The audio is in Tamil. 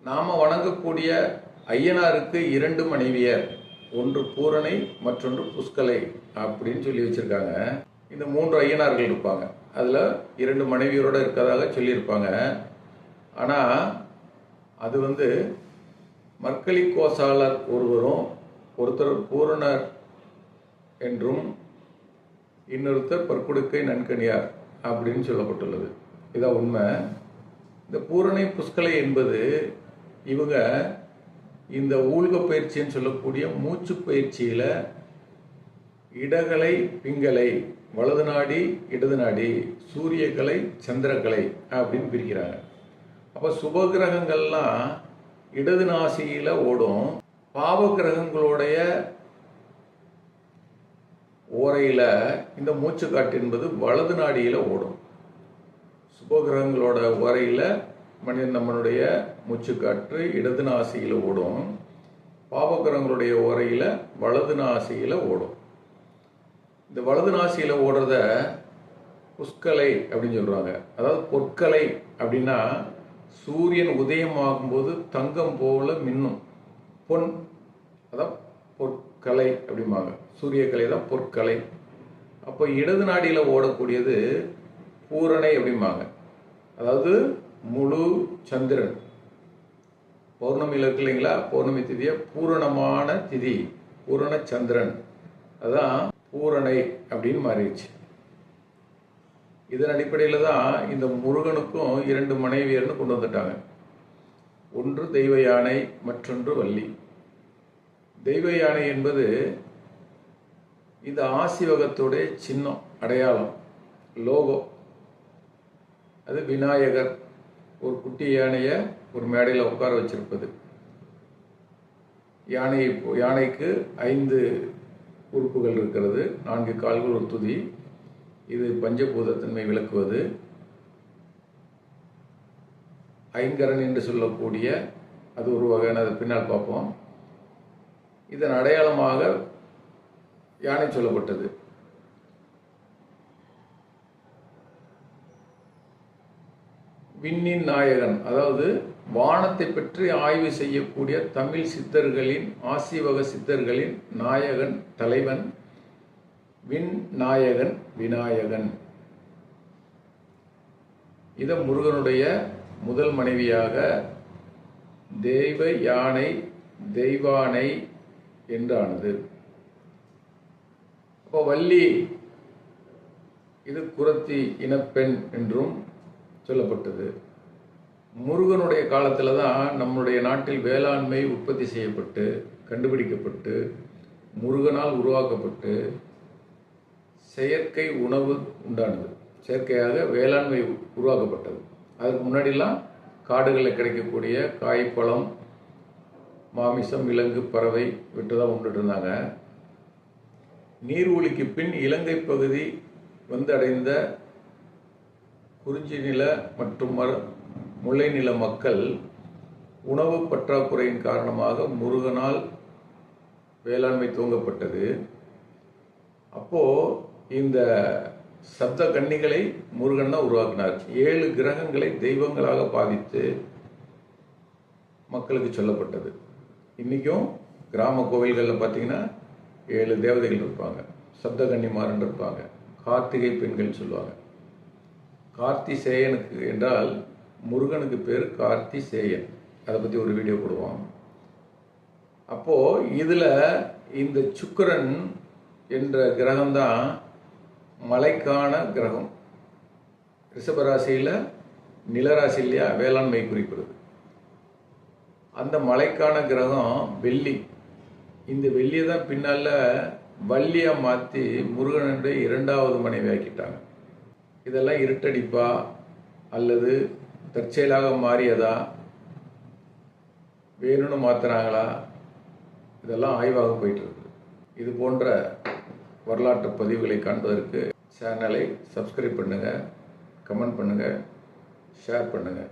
நாம் வணங்கக்கூடிய ஐயனாருக்கு 2 மனைவியர், ஒன்று பூரணை மற்றொன்று புஷ்கலை அப்படின்னு சொல்லி வச்சுருக்காங்க. இந்த 3 ஐயனார்கள் இருப்பாங்க. அதில் 2 மனைவியரோடு இருக்கிறதாக சொல்லியிருப்பாங்க. ஆனால் அது மர்க்கலி கோசாலர் ஒருத்தர் பூரணர் என்றும் இன்னொருத்தர் பற்குடுக்கை நன்கணியார் அப்படின்னு சொல்லப்பட்டுள்ளது. இதான் உண்மை. இந்த பூரணை புஷ்கலை என்பது இவங்க இந்த ஊழ்க பயிற்சின்னு சொல்லக்கூடிய மூச்சு பயிற்சியில் இடகலை பிங்கலை, வலது நாடி இடது நாடி, சூரியகலை சந்திரகலை அப்படின்னு பிரிக்கிறாங்க. அப்போ சுபகிரகங்கள்லாம் இடது நாசியில் ஓடும், பாவ கிரகங்களுடைய ஓரையில் இந்த மூச்சு காட்டு என்பது வலது நாடியில் ஓடும். சுபகிரகங்களோட ஓரையில் நம்மளுடைய மூச்சுக்காற்று இடது நாசியில் ஓடும், பாவகிரகங்களுடைய ஓரையில் வலது நாசியில் ஓடும். இந்த வலது நாசியில் ஓடுறத புஷ்கலை அப்படின்னு சொல்கிறாங்க. அதாவது பொற்கலை அப்படின்னா சூரியன் உதயமாகும்போது தங்கம் போல மின்னும் பொன், அதான் பொற்கலை அப்படிம்பாங்க. சூரியக்கலை தான் பொற்கலை. அப்போ இடது நாடியில் ஓடக்கூடியது பூரணை அப்படிம்பாங்க. அதாவது முழு சந்திரன், பௌர்ணமியில் இருக்கு இல்லைங்களா, பௌர்ணமி திதியை பூரணமான திதி, பூரண சந்திரன், அதான் பூரணை அப்படின்னு மாறிடுச்சு. இதன் அடிப்படையில் தான் இந்த முருகனுக்கும் 2 மனைவியர்னு கொண்டு வந்துட்டாங்க. ஒன்று தெய்வ யானை, மற்றொன்று வள்ளி. தெய்வ யானை என்பது இந்த ஆசிவகத்துடைய சின்னம், அடையாளம், லோகோ. அது விநாயகர் ஒரு குட்டி யானையை ஒரு மேடையில் உட்கார வச்சிருப்பது. யானைக்கு 5 உறுப்புகள் இருக்கிறது, 4 கால்கள், ஒரு துதி. இது பஞ்சபூதத்தன்மை விளக்குவது. ஐங்கரன் என்று சொல்லக்கூடிய அது ஒரு வகையான, அதை பின்னால் பார்ப்போம். இதன் அடையாளமாக யானை சொல்லப்பட்டது. விண்ணின் நாயகன், அதாவது வானத்தை பற்றி ஆய்வு செய்யக்கூடிய தமிழ் சித்தர்களின், ஆசிவக சித்தர்களின் நாயகன், தலைவன், விண் நாயகன், விநாயகன். இத முருகனுடைய முதல் மனைவியாக தெய்வ யானை, தெய்வானை என்றானது. அப்போ வள்ளி இது குரத்தி இனப்பெண் என்றும் சொல்லப்பட்டது. முருகனுடைய காலத்தில் தான் நம்முடைய நாட்டில் வேளாண்மை உற்பத்தி செய்யப்பட்டு, கண்டுபிடிக்கப்பட்டு, முருகனால் உருவாக்கப்பட்டு செயற்கை உணவு உண்டானது. செயற்கையாக வேளாண்மை உருவாக்கப்பட்டது. அதுக்கு முன்னாடிலாம் காடுகளில் கிடைக்கக்கூடிய காய், பழம், மாமிசம், விலங்கு, பறவை விட்டு தான் உண்டுட்டு இருந்தாங்க. நீர்வொலிக்கு பின் இலங்கை பகுதி அடைந்த குறிஞ்சி நில மற்றும் முல்லை நில மக்கள் உணவு பற்றாக்குறையின் காரணமாக முருகனால் வேளாண்மை துவங்கப்பட்டது. அப்போது இந்த சப்த கன்னிகளை முருகன் தான் உருவாக்கினார். 7 கிரகங்களை தெய்வங்களாக பாவித்து மக்களுக்கு சொல்லப்பட்டது. இன்றைக்கும் கிராம கோவில்களில் பார்த்தீங்கன்னா 7 தேவதைகள் இருப்பாங்க, சப்த கன்னிமாரன் இருப்பாங்க, கார்த்திகை பெண்கள் சொல்லுவாங்க. கார்த்திசேயனுக்கு என்றால் முருகனுக்கு பேர் கார்த்திசேயன். அதை பற்றி ஒரு வீடியோ போடுவோம். அப்போது இதில் இந்த சுக்கிரன் என்ற கிரகம்தான் மழைக்கான கிரகம். ரிஷபராசியில் நிலராசிலையா வேளாண்மை குறிப்பிடுது. அந்த மழைக்கான கிரகம் வெள்ளி. இந்த வெள்ளியை தான் பின்னால் வள்ளியாக மாற்றி முருகனுடைய 2வது மனைவி ஆக்கிட்டாங்க. இதெல்லாம் இருட்டடிப்பா அல்லது தற்செயலாக மாறியதா, வேணும்னு மாற்றுறாங்களா, இதெல்லாம் ஆய்வாக போயிட்டு இருக்குது. இது போன்ற வரலாற்று பதிவுகளை காண்பதற்கு சேனலை சப்ஸ்கிரைப் பண்ணுங்கள், கமெண்ட் பண்ணுங்கள், ஷேர் பண்ணுங்கள்.